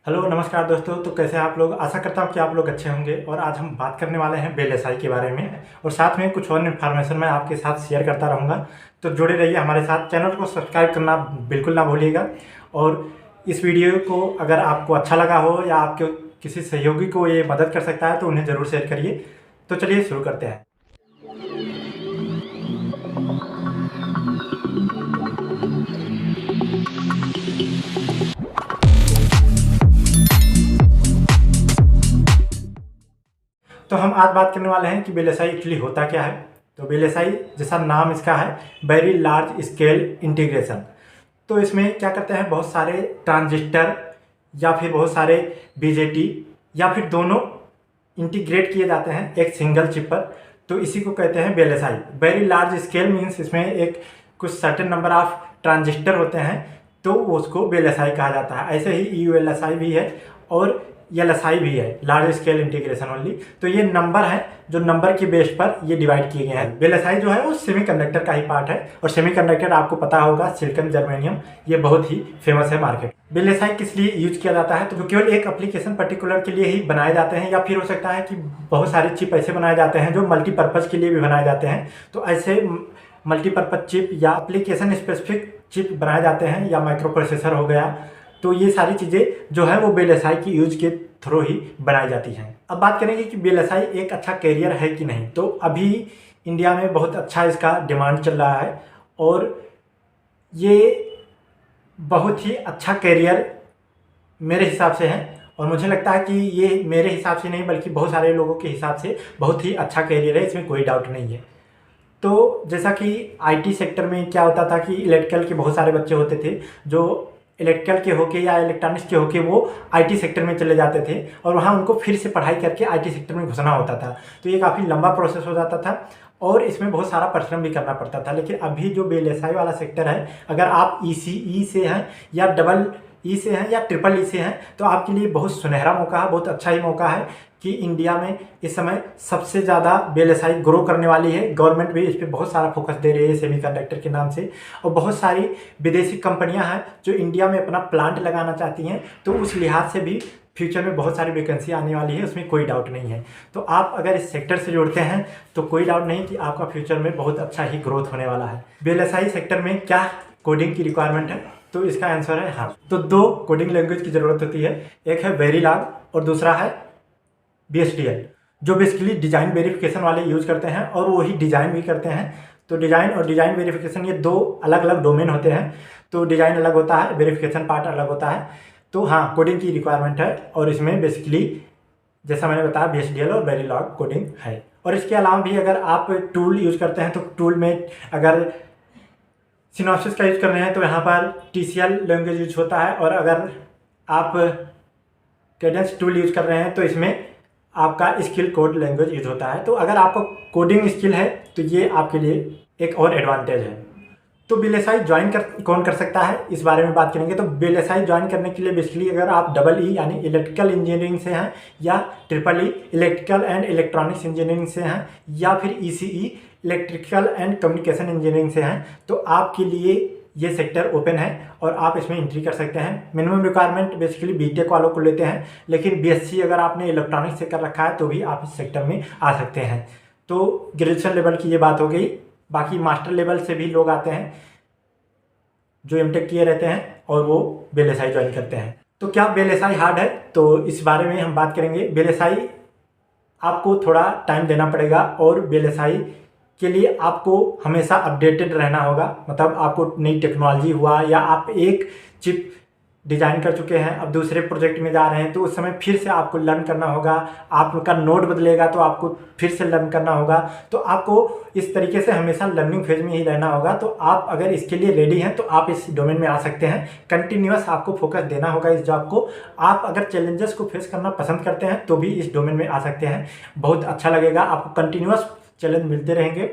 Hello नमस्कार दोस्तों। तो कैसे हैं आप लोग। आशा करता हूँ कि आप लोग अच्छे होंगे। और आज हम बात करने वाले हैं बेलएसआई के बारे में और साथ में कुछ और इन्फॉर्मेशन मैं आपके साथ शेयर करता रहूँगा। तो जुड़े रहिए हमारे साथ। चैनल को सब्सक्राइब करना बिल्कुल ना भूलिएगा। और इस वीडियो को अगर आपको अच्छा लगा हो या आपके किसी सहयोगी को ये मदद कर सकता है तो उन्हें ज़रूर शेयर करिए। तो चलिए शुरू करते हैं। तो हम आज बात करने वाले हैं कि बेलएसआई एक्चुअली होता क्या है। तो बेलएसआई जैसा नाम इसका है, वेरी लार्ज स्केल इंटीग्रेशन। तो इसमें क्या करते हैं, बहुत सारे ट्रांजिस्टर या फिर बहुत सारे बीजेटी या फिर दोनों इंटीग्रेट किए जाते हैं एक सिंगल चिप पर। तो इसी को कहते हैं बेलएसआई। वेरी लार्ज स्केल मीन्स इसमें एक कुछ सर्टेन नंबर ऑफ ट्रांजिस्टर होते हैं तो उसको बेलएसआई कहा जाता है। ऐसे ही यूएलएसआई भी है और एलएसआई भी है, लार्ज स्केल इंटीग्रेशन ओनली। तो ये नंबर है जो नंबर के बेस पर ये डिवाइड किए गए हैं। बेलएसआई जो है वो सेमीकंडक्टर का ही पार्ट है और सेमीकंडक्टर आपको पता होगा सिलिकॉन जर्मेनियम, ये बहुत ही फेमस है मार्केट। बेलएसआई किस लिए यूज किया जाता है, तो जो केवल एक एप्लीकेशन पर्टिकुलर के लिए ही बनाए जाते हैं या फिर हो सकता है कि बहुत सारे चिप ऐसे बनाए जाते हैं जो मल्टीपर्पज़ के लिए भी बनाए जाते हैं। तो ऐसे मल्टीपर्पज़ चिप या एप्लीकेशन स्पेसिफिक चिप बनाए जाते हैं या माइक्रो प्रोसेसर हो गया। तो ये सारी चीज़ें जो है वो बेलएसआई की यूज के थ्रू ही बनाई जाती हैं। अब बात करेंगे कि बेलएसआई एक अच्छा कैरियर है कि नहीं। तो अभी इंडिया में बहुत अच्छा इसका डिमांड चल रहा है और ये बहुत ही अच्छा कैरियर मेरे हिसाब से है। और मुझे लगता है कि ये मेरे हिसाब से नहीं बल्कि बहुत सारे लोगों के हिसाब से बहुत ही अच्छा कैरियर है, इसमें कोई डाउट नहीं है। तो जैसा कि आईटी सेक्टर में क्या होता था कि इलेक्ट्रिकल के बहुत सारे बच्चे होते थे जो इलेक्ट्रिकल के होके या इलेक्ट्रॉनिक्स के होके वो आईटी सेक्टर में चले जाते थे और वहाँ उनको फिर से पढ़ाई करके आईटी सेक्टर में घुसना होता था। तो ये काफ़ी लंबा प्रोसेस हो जाता था और इसमें बहुत सारा परिश्रम भी करना पड़ता था। लेकिन अभी जो बेलएसआई वाला सेक्टर है, अगर आप ईसीई से हैं या डबल ई से हैं या ट्रिपल ई से हैं तो आपके लिए बहुत सुनहरा मौका है, बहुत अच्छा ही मौका है कि इंडिया में इस समय सबसे ज़्यादा बेलएसआई ग्रो करने वाली है। गवर्नमेंट भी इस पर बहुत सारा फोकस दे रही है सेमीकंडक्टर के नाम से। और बहुत सारी विदेशी कंपनियां हैं जो इंडिया में अपना प्लांट लगाना चाहती हैं। तो उस लिहाज से भी फ्यूचर में बहुत सारी वैकेंसी आने वाली है, उसमें कोई डाउट नहीं है। तो आप अगर इस सेक्टर से जुड़ते हैं तो कोई डाउट नहीं कि आपका फ्यूचर में बहुत अच्छा ही ग्रोथ होने वाला है। बेलएसआई सेक्टर में क्या कोडिंग की रिक्वायरमेंट है, तो इसका आंसर है हाँ। तो दो कोडिंग लैंग्वेज की ज़रूरत होती है, एक है वेरीलॉग और दूसरा है बीएसडीएल, जो बेसिकली डिज़ाइन वेरिफिकेशन वाले यूज़ करते हैं और वही डिज़ाइन भी करते हैं। तो डिज़ाइन और डिज़ाइन वेरिफिकेशन ये दो अलग अलग डोमेन होते हैं। तो डिज़ाइन अलग होता है, वेरिफिकेशन पार्ट अलग होता है। तो हाँ, कोडिंग की रिक्वायरमेंट है और इसमें बेसिकली जैसा मैंने बताया बीएसडीएल और वेरीलॉग कोडिंग है। और इसके अलावा भी अगर आप टूल यूज़ करते हैं तो टूल में अगर सिनॉप्सिस का यूज़ कर रहे हैं तो यहाँ पर टीसीएल लैंग्वेज यूज होता है। और अगर आप कैडेंस टूल यूज़ कर रहे हैं तो इसमें आपका स्किल कोड लैंग्वेज यूज होता है। तो अगर आपको कोडिंग स्किल है तो ये आपके लिए एक और एडवांटेज है। तो बेलएसआई ज्वाइन कौन कर सकता है, इस बारे में बात करेंगे। तो बेलएसआई ज्वाइन करने के लिए बेसिकली अगर आप डबल ई यानी इलेक्ट्रिकल इंजीनियरिंग से हैं या triple E electrical and electronics engineering से हैं या फिर ECE electrical and communication engineering से हैं तो आपके लिए ये सेक्टर ओपन है और आप इसमें एंट्री कर सकते हैं। मिनिमम रिक्वायरमेंट बेसिकली बीटेक वालों को लेते हैं, लेकिन बीएससी अगर आपने इलेक्ट्रॉनिक्स से कर रखा है तो भी आप इस सेक्टर में आ सकते हैं। तो ग्रेजुएशन लेवल की ये बात हो गई। बाकी मास्टर लेवल से भी लोग आते हैं जो एमटेक किए रहते हैं और वो बेलएसआई ज्वाइन करते हैं। तो क्या बेलएसआई हार्ड है, तो इस बारे में हम बात करेंगे। बेलएसआई आपको थोड़ा टाइम देना पड़ेगा और बेलएसआई के लिए आपको हमेशा अपडेटेड रहना होगा। मतलब आपको नई टेक्नोलॉजी हुआ या आप एक चिप डिज़ाइन कर चुके हैं अब दूसरे प्रोजेक्ट में जा रहे हैं तो उस समय फिर से आपको लर्न करना होगा। आपका नोड बदलेगा तो आपको फिर से लर्न करना होगा। तो आपको इस तरीके से हमेशा लर्निंग फेज में ही रहना होगा। तो आप अगर इसके लिए रेडी हैं तो आप इस डोमेन में आ सकते हैं। कंटिन्यूअस आपको फोकस देना होगा इस जॉब को। आप अगर चैलेंजेस को फेस करना पसंद करते हैं तो भी इस डोमेन में आ सकते हैं। बहुत अच्छा लगेगा, आपको कंटिन्यूअस चैलेंज मिलते रहेंगे।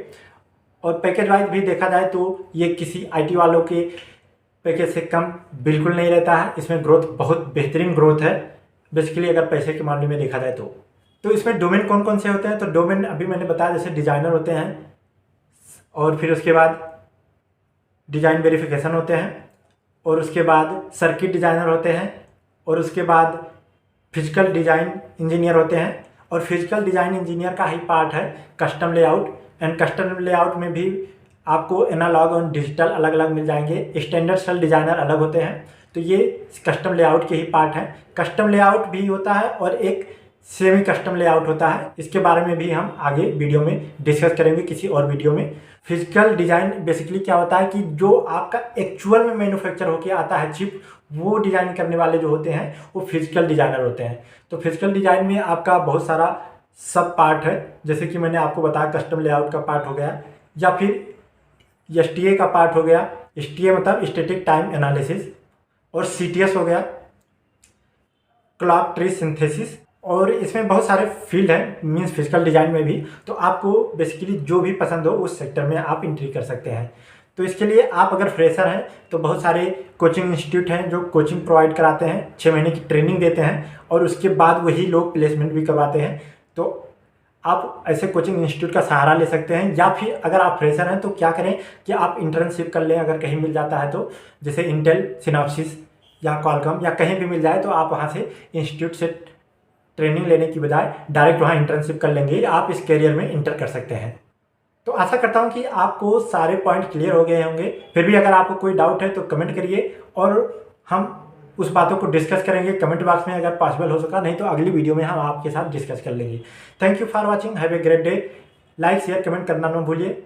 और पैकेज वाइज भी देखा जाए तो ये किसी आईटी वालों के पैकेज से कम बिल्कुल नहीं रहता है। इसमें ग्रोथ बहुत बेहतरीन ग्रोथ है बेसिकली अगर पैसे के मामले में देखा जाए तो इसमें डोमेन कौन कौन से होते हैं, तो डोमेन अभी मैंने बताया जैसे डिज़ाइनर होते हैं और फिर उसके बाद डिज़ाइन वेरिफिकेशन होते हैं और उसके बाद सर्किट डिज़ाइनर होते हैं और उसके बाद फिजिकल डिज़ाइन इंजीनियर होते हैं। और फिजिकल डिज़ाइन इंजीनियर का ही पार्ट है custom layout. And custom layout में भी आपको एनालॉग और डिजिटल अलग अलग मिल जाएंगे। स्टैंडर्ड सेल डिज़ाइनर अलग होते हैं, तो ये कस्टम लेआउट के ही पार्ट हैं। कस्टम लेआउट भी होता है और एक सेमी कस्टम लेआउट होता है। इसके बारे में भी हम आगे वीडियो में डिस्कस करेंगे किसी और वीडियो में। फिजिकल डिज़ाइन बेसिकली क्या होता है कि जो आपका एक्चुअल में मैन्युफैक्चर होके आता है चिप, वो डिज़ाइन करने वाले जो होते हैं वो फिजिकल डिज़ाइनर होते हैं। तो फिजिकल डिज़ाइन में आपका बहुत सारा सब पार्ट है, जैसे कि मैंने आपको बताया कस्टम लेआउट का पार्ट हो गया, या फिर STA का पार्ट हो गया। STA मतलब स्टैटिक टाइम एनालिसिस, और CTS हो गया क्लॉक ट्री सिंथेसिस। और इसमें बहुत सारे फील्ड हैं मीन्स फिजिकल डिज़ाइन में भी। तो आपको बेसिकली जो भी पसंद हो उस सेक्टर में आप एंट्री कर सकते हैं। तो इसके लिए आप अगर फ्रेशर हैं तो बहुत सारे कोचिंग इंस्टीट्यूट हैं जो कोचिंग प्रोवाइड कराते हैं, 6 महीने की ट्रेनिंग देते हैं और उसके बाद वही लोग प्लेसमेंट भी करवाते हैं। तो आप ऐसे कोचिंग इंस्टीट्यूट का सहारा ले सकते हैं। या फिर अगर आप फ्रेशर हैं तो क्या करें कि आप इंटर्नशिप कर लें, अगर कहीं मिल जाता है तो, जैसे इंटेल, सिनॉप्सिस या क्वालकॉम या कहीं भी मिल जाए तो आप वहाँ से इंस्टीट्यूट से ट्रेनिंग लेने की बजाय डायरेक्ट वहाँ इंटर्नशिप कर लेंगे, आप इस करियर में इंटर कर सकते हैं। तो आशा करता हूँ कि आपको सारे पॉइंट क्लियर हो गए होंगे। फिर भी अगर आपको कोई डाउट है तो कमेंट करिए और हम उस बातों को डिस्कस करेंगे कमेंट बॉक्स में अगर पॉसिबल हो सका, नहीं तो अगली वीडियो में हम आपके साथ डिस्कस कर लेंगे। Thank you for watching, have a great day. Like share comment करना ना भूलिए।